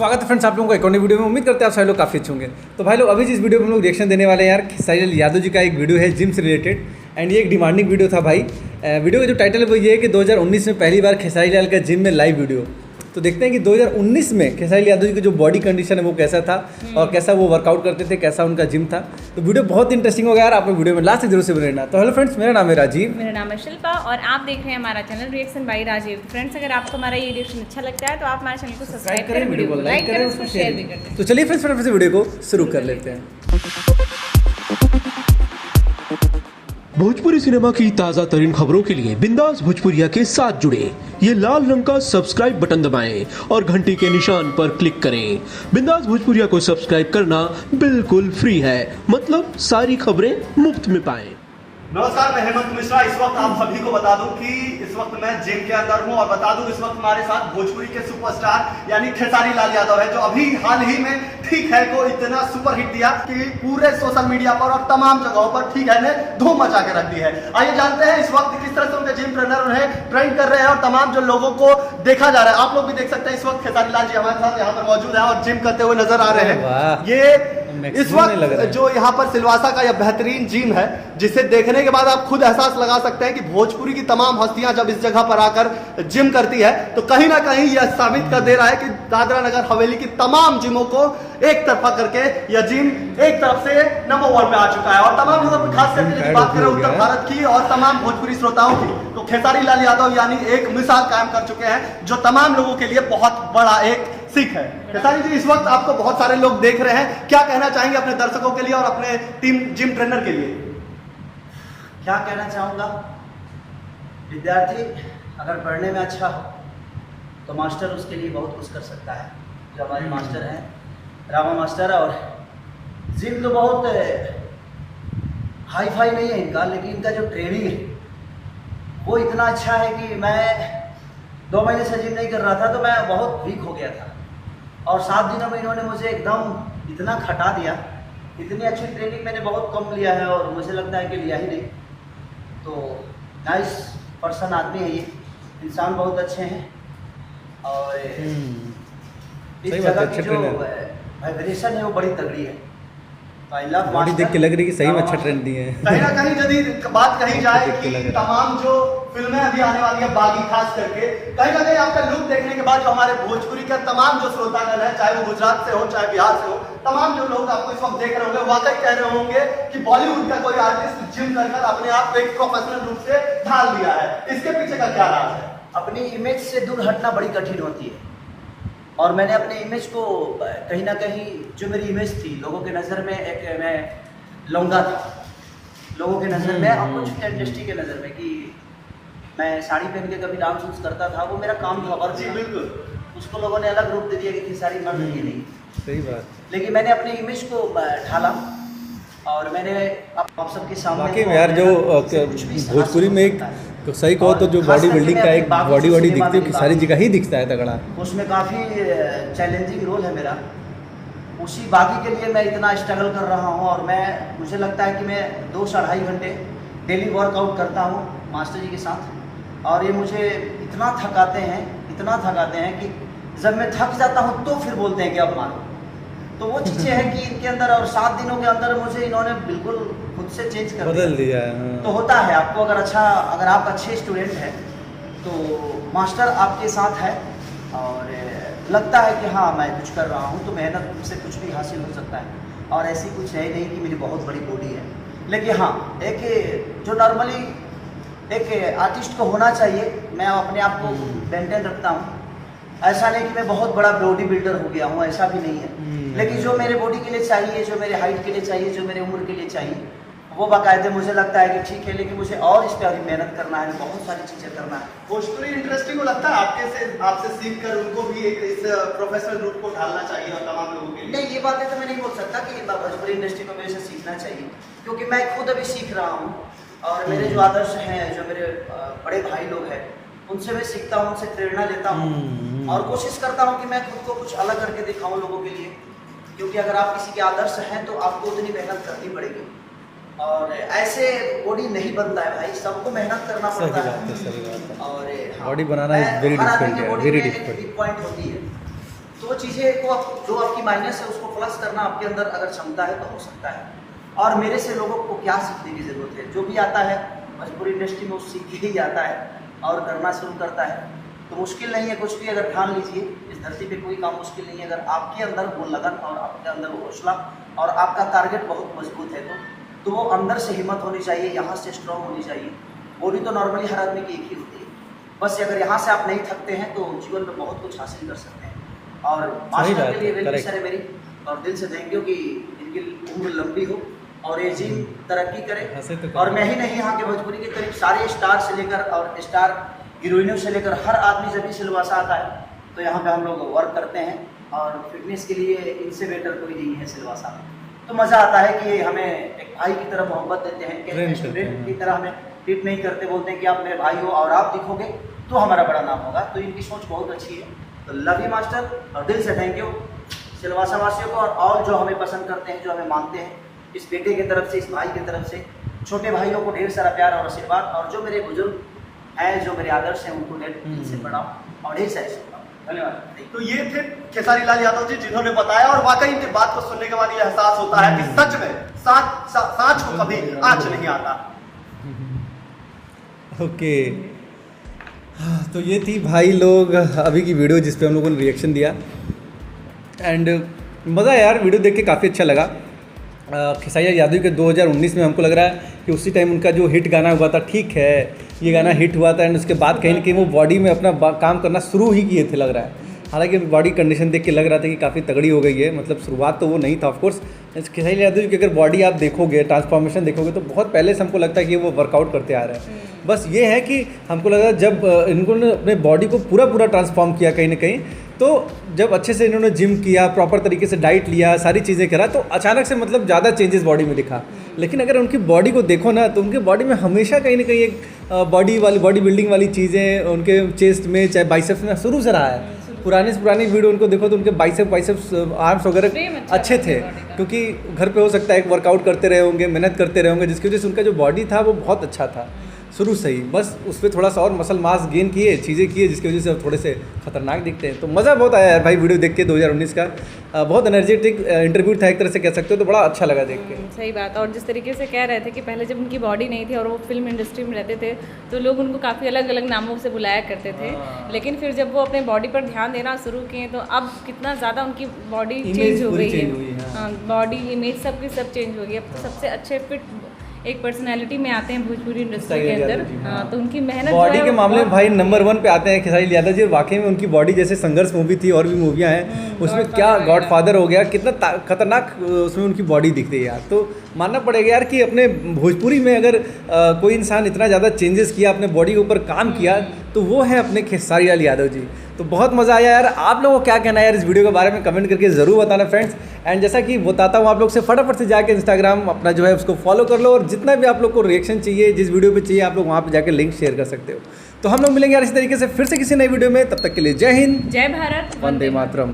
स्वागत है फ्रेंड्स आप लोगों को एक और नई वीडियो में। उम्मीद करते हैं आप सभी लोग काफ़ी अच्छे होंगे। तो भाई लोग अभी जिस वीडियो में हम लोग रिएक्शन देने वाले हैं यार, खेसारी लाल यादव जी का एक वीडियो है जिम से रिलेटेड। एंड ये एक डिमांडिंग वीडियो था भाई। वीडियो का जो टाइटल है वो ये है कि 2019 में पहली बार खेसारी लाल का जिम में लाइव वीडियो। तो देखते हैं कि 2019 में खेसारी लाल यादव जी की जो बॉडी कंडीशन है वो कैसा था और कैसा वो वर्कआउट करते थे, कैसा उनका जिम था। तो वीडियो बहुत इंटरेस्टिंग होगा यार, आप लोग वीडियो में लास्ट तक जरूर से बने रहना। तो हेलो फ्रेंड्स, मेरा नाम है राजीव। मेरा नाम है शिल्पा और आप देख रहे हैं हमारा channel reaction by Rajeev. Friends, अगर आपको हमारा ये रिएक्शन अच्छा लगता है तो आप हमारे चैनल को सब्सक्राइब करें, वीडियो को लाइक करें, उसको शेयर भी करें। तो चलिए फ्रेंड्स फटाफट से वीडियो को शुरू कर लेते हैं। भोजपुरी सिनेमा की ताजा तरीन खबरों के लिए बिंदास भोजपुरिया के साथ जुड़े ये लाल रंग का सब्सक्राइब बटन दबाएं और घंटी के निशान पर क्लिक करें। बिंदास भोजपुरिया को सब्सक्राइब करना बिल्कुल फ्री है, मतलब सारी खबरें मुफ्त में पाएं। नमस्कार, मैं हेमंत मिश्रा। इस वक्त आप सभी को बता दूं कि इस वक्त मैं जिम के अंदर हूं और बता दूं इस वक्त हमारे साथ भोजपुरी के सुपरस्टार यानी खेसारी लाल यादव है, जो अभी हाल ही में ठीक है को इतना सुपर हिट दिया कि पूरे सोशल मीडिया पर और तमाम जगहों पर ठीक है ने धूम मचा के रख दी है। आइए जानते हैं इस वक्त किस तरह से उनके जिम ट्रेनर उन्हें ट्रेन कर रहे हैं और तमाम जो लोगों को देखा जा रहा है। आप लोग भी देख सकते हैं इस वक्त खेसारी लाल जी हमारे साथ यहाँ पर मौजूद है और जिम करते हुए नजर आ रहे हैं। ये इस वक्त जो यहाँ पर सिलवासा का यह बेहतरीन जिम है, जिसे देखने के बाद आप खुद एहसास लगा सकते हैं कि भोजपुरी की तमाम हस्तियां जब इस जगह पर आकर जिम करती है तो कहीं ना कहीं यह साबित कर दे रहा है कि दादरा नगर हवेली की तमाम जिमों को एक तरफा करके यह जिम एक तरफ से नंबर 1 पे आ चुका है। और तमाम लोगों की खास करके बात करें उत्तर भारत की और तमाम भोजपुरी श्रोताओं की, तो खेसारी लाल यादव यानी एक मिसाल कायम कर चुके हैं जो तमाम लोगों के लिए बहुत बड़ा एक सीख है। खेसारी जी, इस वक्त आपको बहुत सारे लोग देख रहे हैं, क्या कहना चाहेंगे अपने दर्शकों के लिए और अपने टीम जिम ट्रेनर के लिए? क्या कहना चाहूँगा, विद्यार्थी अगर पढ़ने में अच्छा हो तो मास्टर उसके लिए बहुत कुछ कर सकता है। जो हमारे मास्टर हैं रामा मास्टर, और जिम तो बहुत हाई फाई नहीं है इनका, लेकिन इनका जो ट्रेनिंग है वो इतना अच्छा है कि मैं 2 महीने से जिम नहीं कर रहा था तो मैं बहुत वीक हो गया था और 7 दिनों में इन्होंने मुझे एकदम इतना खटा दिया। इतनी अच्छी ट्रेनिंग मैंने बहुत कम लिया है और मुझे लगता है कि लिया ही नहीं। तो नाइस पर्सन आदमी है ये, इंसान बहुत अच्छे हैं और इस जगह की जो वाइब्रेशन है वो बड़ी तगड़ी है। बॉडी देख के लग रही है कि सही में अच्छा ट्रेंड दिए हैं। कहीं ना कहीं यदि बात कही जाए कि तमाम जो फिल्में अभी आने वाली है, बागी खास करके, कहीं ना कहीं आपका लुक देखने के बाद जो हमारे भोजपुरी का तमाम जो श्रोतागण है, चाहे वो गुजरात से हो चाहे बिहार से हो, तमाम जो लोग आपको इस वक्त देख रहे होंगे वाकई कह रहे होंगे कि बॉलीवुड का कोई आर्टिस्ट जिम कर अपने आप को एक प्रोफेशनल रूप से ढाल लिया है। इसके पीछे का क्या राज है? अपनी इमेज से दूर हटना बड़ी कठिन होती है और मैंने अपने इमेज को कहीं ना कहीं, जो मेरी इमेज थी लोगों के नज़र में, एक मैं लौंगा था लोगों के नज़र में और कुछ इंडस्ट्री के नज़र में कि मैं साड़ी पहन के कभी डांस वांस करता था, वो मेरा काम था। और जी बिल्कुल, उसको लोगों ने अलग रूप दे दिया कि सारी मर्द ये नहीं। सही बात। लेकिन मैंने अपने इमेज को ढाला और मैंने आप सबके सामने वाकई में यार जो भोजपुरी में एक तो सही कहो तो जो बॉडी बिल्डिंग का एक बॉडी दिखती है कि सारी जगह ही दिखता है तगड़ा। उसमें काफ़ी चैलेंजिंग रोल है मेरा। उसी बागी के लिए मैं इतना स्ट्रगल कर रहा हूँ और मुझे लगता है कि मैं 2 से 2.5 घंटे डेली वर्कआउट करता हूँ मास्टर जी के साथ और ये मुझे इतना थकाते हैं कि जब मैं थक जाता हूँ तो फिर बोलते हैं कि अब मारो। तो वो चीज़ें हैं कि इनके अंदर, और 7 दिनों के अंदर मुझे इन्होंने बिल्कुल खुद से चेंज कर बदल दिया। तो होता है आपको, अगर आप अच्छे स्टूडेंट हैं तो मास्टर आपके साथ है और लगता है कि हाँ मैं कुछ कर रहा हूँ तो मेहनत से कुछ भी हासिल हो सकता है। और ऐसी कुछ है नहीं कि मेरी बहुत बड़ी बॉडी है, लेकिन हाँ एक जो नॉर्मली एक आर्टिस्ट को होना चाहिए, मैं अपने आप को मेंटेन रखता हूँ। ऐसा नहीं कि मैं बहुत बड़ा बॉडी बिल्डर हो गया हूँ, ऐसा भी नहीं है। लेकिन जो मेरे बॉडी के लिए चाहिए, जो मेरे हाइट के लिए चाहिए, जो मेरे उम्र के लिए चाहिए, वो बाकायदे मुझे लगता है कि ठीक है, लेकिन मुझे और इस पर अभी मेहनत करना है, बहुत सारी चीज़ें करना है। भोजपुरी इंडस्ट्री को लगता है आपसे सीख कर उनको भी एक इस प्रोफेशनल रूट को ढालना चाहिए और तमाम लोगों के लिए? नहीं, ये बातें तो मैं नहीं बोल सकता कि भोजपुरी इंडस्ट्री को मेरे से सीखना चाहिए, क्योंकि मैं खुद अभी सीख रहा हूँ और मेरे जो आदर्श हैं, जो मेरे बड़े भाई लोग हैं, उनसे मैं सीखता हूँ, उनसे प्रेरणा लेता हूँ और कोशिश करता हूँ कि मैं खुद को कुछ अलग करके दिखाऊँ लोगों के लिए। क्योंकि अगर आप किसी के आदर्श हैं तो आपको उतनी मेहनत करनी पड़ेगी और ऐसे बॉडी नहीं बनता है भाई, सबको मेहनत करना पड़ता है। सही बात है। और body banana is very difficult है, वेरी डिफिकल्ट पॉइंट होती है। तो वो चीज़ें को जो आपकी माइनस है उसको प्लस करना आपके अंदर अगर क्षमता है तो हो सकता है। और मेरे से लोगों को क्या सीखने की ज़रूरत है, जो भी आता है भोजपुरी इंडस्ट्री में वो सीख के ही आता है और करना शुरू करता है। तो मुश्किल नहीं है कुछ भी, अगर ठान लीजिए इस धरती पे कोई काम मुश्किल नहीं है। अगर आपके अंदर वो लगन और आपके अंदर वो हौसला और आपका टारगेट बहुत मजबूत है तो वो अंदर से हिम्मत होनी चाहिए, यहाँ से स्ट्रॉन्ग होनी चाहिए। बॉडी तो नॉर्मली हर आदमी की एक ही होती है, बस अगर यहाँ से आप नहीं थकते हैं तो जीवन में बहुत कुछ हासिल कर सकते हैं। और मास्टर के लिए वेल विशर है मेरी, और दिल से थैंक यू कि इनकी उम्र लंबी हो और ये जिम तरक्की करे। और मैं ही नहीं, यहाँ के भोजपुरी के करीब सारे स्टार से लेकर और स्टार हीरोइनों से लेकर हर आदमी जब भी सिलवासा आता है तो यहाँ पे हम लोग वर्क करते हैं। और फिटनेस के लिए इनसे बेटर कोई नहीं है सिलवासा में। तो मज़ा आता है कि हमें एक भाई की तरह मोहब्बत देते हैं, कि स्टूडेंट की तरह हमें ट्रीट नहीं करते, बोलते हैं कि आप मेरे भाई हो और आप दिखोगे तो हमारा बड़ा नाम होगा। तो इनकी सोच बहुत अच्छी है। तो लव यू मास्टर, और दिल से थैंक यू सिलवासा वासियों को, और जो हमें पसंद करते हैं, जो हमें मानते हैं, इस बेटे की तरफ से, इस भाई की तरफ से, छोटे भाइयों को ढेर सारा प्यार और आशीर्वाद, और जो मेरे बुजुर्ग हैं, जो मेरे आदर्श हैं, उनको दिल से प्रणाम और ढेर सारे शुभकामनाएं। धन्यवाद। तो ये थे खेसारी लाल यादव जी जिन्होंने बताया, और वाकई इनकी बात को सुनने के बाद ये एहसास होता है कि सच में सांच को कभी आँच नहीं आता। ओके, तो ये थी भाई लोग अभी की वीडियो जिस पे हम लोगों ने रिएक्शन दिया। एंड मज़ा यार, वीडियो देख के काफ़ी अच्छा लगा। खेसारी यादव के 2019 में हमको लग रहा है कि उसी टाइम उनका जो हिट गाना हुआ था, ठीक है, ये गाना हिट हुआ था। एंड उसके बाद कहीं ना कहीं वो बॉडी में अपना काम करना शुरू ही किए थे लग रहा है। हालांकि बॉडी कंडीशन देख के लग रहा था कि काफ़ी तगड़ी हो गई है, मतलब शुरुआत तो वो नहीं था। ऑफकोर्स खेसारी यादव जी की अगर बॉडी आप देखोगे, ट्रांसफॉर्मेशन देखोगे तो बहुत पहले से हमको लगता है कि वो वर्कआउट करते आ रहे हैं। बस ये है कि हमको लगा जब इन्होंने अपने बॉडी को पूरा ट्रांसफॉर्म किया कहीं ना कहीं, तो जब अच्छे से इन्होंने जिम किया, प्रॉपर तरीके से डाइट लिया, सारी चीज़ें करा, तो अचानक से मतलब ज़्यादा चेंजेस बॉडी में दिखा। लेकिन अगर उनकी बॉडी को देखो ना, तो उनके बॉडी में हमेशा कहीं ना कहीं एक बॉडी बिल्डिंग वाली चीज़ें उनके चेस्ट में, चाहे बाइसेप्स में शुरू से रहा है। पुरानी वीडियो उनको देखो तो उनके बाइसेप्स आर्म्स वगैरह अच्छे थे, क्योंकि घर पे हो सकता है एक वर्कआउट करते रहे होंगे, मेहनत करते रहे होंगे, जिसकी वजह से उनका जो बॉडी था वो बहुत अच्छा था शुरू से ही। बस उस पर थोड़ा सा और मसल मास गेन किए, चीज़ें किए, जिसकी वजह से अब थोड़े से खतरनाक दिखते हैं। तो मज़ा बहुत आया यार भाई वीडियो देख के 2019 का। बहुत एनर्जेटिक इंटरव्यू था एक तरह से कह सकते हो, तो बड़ा अच्छा लगा देख के। सही बात। और जिस तरीके से कह रहे थे कि पहले जब उनकी बॉडी नहीं थी और वो फिल्म इंडस्ट्री में रहते थे तो लोग उनको काफ़ी अलग अलग नामों से बुलाया करते थे, लेकिन फिर जब वो अपने बॉडी पर ध्यान देना शुरू किए तो अब कितना ज़्यादा उनकी बॉडी चेंज हो गई है। बॉडी इमेज सब चेंज हो गई। अब तो सबसे अच्छे फिट एक पर्सनालिटी में आते हैं भोजपुरी इंडस्ट्री के अंदर। हाँ, तो उनकी मेहनत बॉडी के मामले में भाई नंबर 1 पे आते हैं खेसारी यादव जी। वाकई में उनकी बॉडी, जैसे संघर्ष मूवी थी और भी मूवियाँ हैं, उसमें क्या गॉडफादर हो गया, कितना खतरनाक उसमें उनकी बॉडी दिखती है यार। तो मानना पड़ेगा यार कि अपने भोजपुरी में अगर कोई इंसान इतना ज़्यादा चेंजेस किया, अपने बॉडी के ऊपर काम किया, तो वो है अपने खेसारी लाल यादव जी। तो बहुत मज़ा आया यार। आप लोगों को क्या कहना है यार इस वीडियो के बारे में, कमेंट करके ज़रूर बताना फ्रेंड्स। एंड जैसा कि बताता हूँ आप लोग से, फटाफट से जाके इंस्टाग्राम अपना जो है उसको फॉलो कर लो, और जितना भी आप लोग को रिएक्शन चाहिए, जिस वीडियो पे चाहिए, आप लोग वहाँ पे जाके लिंक शेयर कर सकते हो। तो हम लोग मिलेंगे यार इसी तरीके से फिर से किसी नई वीडियो में। तब तक के लिए जय हिंद, जय भारत, वंदे मातरम।